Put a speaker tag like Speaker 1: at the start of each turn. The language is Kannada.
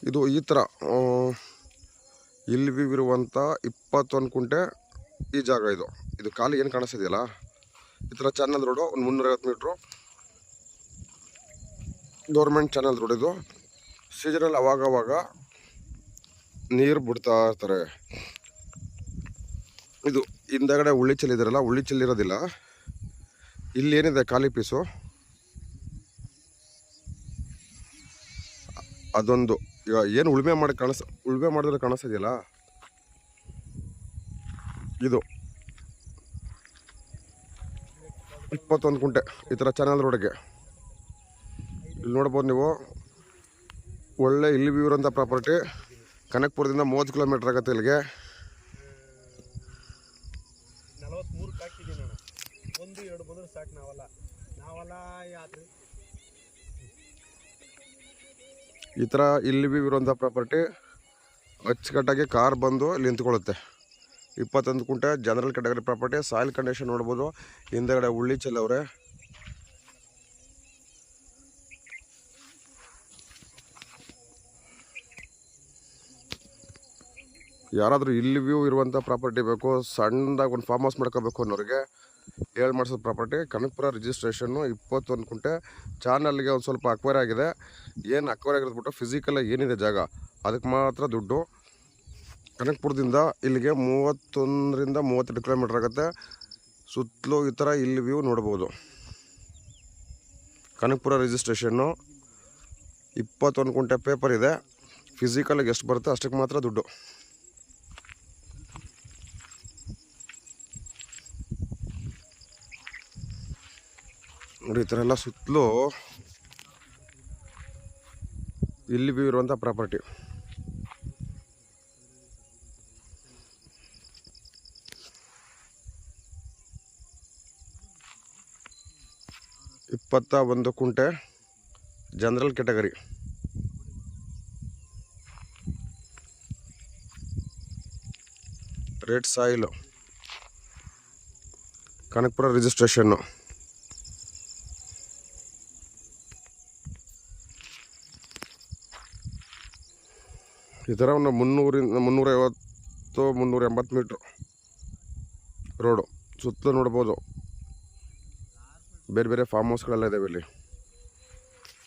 Speaker 1: ಇದು ಈ ಥರ ಇಲ್ಲಿ ಇರುವಂಥ 21 ಕುಂಟೆ ಈ ಜಾಗ. ಇದು ಖಾಲಿ ಏನು ಕಾಣಿಸ್ತಿದೆಯಲ್ಲ, ಈ ಥರ ಚಾನಲ್ ರೋಡು. ಒಂದು 350 ಮೀಟ್ರು ಗೌರ್ಮೆಂಟ್ ಚಾನಲ್ ರೋಡ್. ಇದು ಸೀಸನಲ್ಲಿ ಅವಾಗವಾಗ ನೀರು ಬಿಡ್ತಾ ಇರ್ತಾರೆ. ಇದು ಹಿಂದಗಡೆ ಉಳ್ಳಿ ಚೆಲ್ಲಿದಾರಲ್ಲ, ಉಳ್ಳಿ ಚೆಲ್ಲಿರೋದಿಲ್ಲ. ಇಲ್ಲಿ ಏನಿದೆ ಖಾಲಿ ಪೀಸು, ಅದೊಂದು. ಈಗ ಏನು ಉಳುಮೆ ಮಾಡಿದ್ರೆ ಕಾಣಿಸ್ತಿದೆಯಲ್ಲ, ಇದು 21 ಕುಂಟೆ ಈ ಥರ ಚಾನಲ್ ರೋಡ್ಗೆ. ಇಲ್ಲಿ ನೋಡ್ಬೋದು ನೀವು, ಒಳ್ಳೆ ಇಲ್ಲಿ ವ್ಯೂ ಇರೋಂಥ ಪ್ರಾಪರ್ಟಿ. ಕನಕಪುರದಿಂದ 30 ಕಿಲೋಮೀಟ್ರ್ ಆಗುತ್ತೆ ಇಲ್ಲಿಗೆ. ಈ ಥರ ಇಲ್ಲಿ ವ್ಯೂ ಇರೋಂಥ ಪ್ರಾಪರ್ಟಿ ಅಚ್ಚುಕಟ್ಟಾಗಿ ಕಾರ್ ಬಂದು ಇಲ್ಲಿ ನಿಂತ್ಕೊಳ್ಳುತ್ತೆ. 21 ಕುಂಟೆ general category property. Soil condition ನೋಡ್ಬೋದು. ಹಿಂದೆಗಡೆ ಉಳ್ಳಿ ಚೆಲ್ಲವ್ರೆ. ಯಾರಾದರೂ ಇಲ್ಲಿ ವ್ಯೂ ಇರುವಂಥ ಪ್ರಾಪರ್ಟಿ ಬೇಕು, ಸಣ್ಣದಾಗಿ ಒಂದು ಫಾರ್ಮ್ ಹೌಸ್ ಮಾಡ್ಕೋಬೇಕು ಅನ್ನೋರಿಗೆ ಮಾಡಿಸೋದು ಪ್ರಾಪರ್ಟಿ. ಕನಕಪುರ ರಿಜಿಸ್ಟ್ರೇಷನ್ನು 21 ಕುಂಟೆ. ಚಾನಲ್ಗೆ ಒಂದು ಸ್ವಲ್ಪ ಅಕ್ವೈರ್ ಆಗಿದೆ. ಏನು ಅಕ್ವೈರ್ ಆಗಿರೋದ್ಬಿಟ್ಟು ಫಿಸಿಕಲಾಗಿ ಏನಿದೆ ಜಾಗ ಅದಕ್ಕೆ ಮಾತ್ರ ದುಡ್ಡು. ಕನಕಪುರದಿಂದ ಇಲ್ಲಿಗೆ 31ರಿಂದ 32 ಕಿಲೋಮೀಟ್ರ್ ಆಗುತ್ತೆ. ಸುತ್ತಲೂ ಈ ಥರ ಇಲ್ಲಿ ವ್ಯೂ ನೋಡ್ಬೋದು. ಕನಕಪುರ ರಿಜಿಸ್ಟ್ರೇಷನ್ನು 21 ಕುಂಟೆ ಪೇಪರ್ ಇದೆ. ಫಿಸಿಕಲಾಗಿ ಎಷ್ಟು ಬರುತ್ತೆ ಅಷ್ಟಕ್ಕೆ ಮಾತ್ರ ದುಡ್ಡು. ನೋಡಿ, ಈ ಥರ ಎಲ್ಲ ಸುತ್ತಲೂ ಇಲ್ಲಿ ವ್ಯೂ ಇರುವಂಥ ಪ್ರಾಪರ್ಟಿ. ಇಪ್ಪತ್ತ 21 ಕುಂಟೆ general category. Red soil, Kanakapura registration. ಈ ಥರ ಒಂದು 350-380 ಮೀಟ್ರು ರೋಡು. ಸುತ್ತಲೂ ನೋಡ್ಬೋದು ಬೇರೆ ಬೇರೆ ಫಾರ್ಮ್ ಹೌಸ್ಗಳೆಲ್ಲ ಇದ್ದಾವೆ ಇಲ್ಲಿ.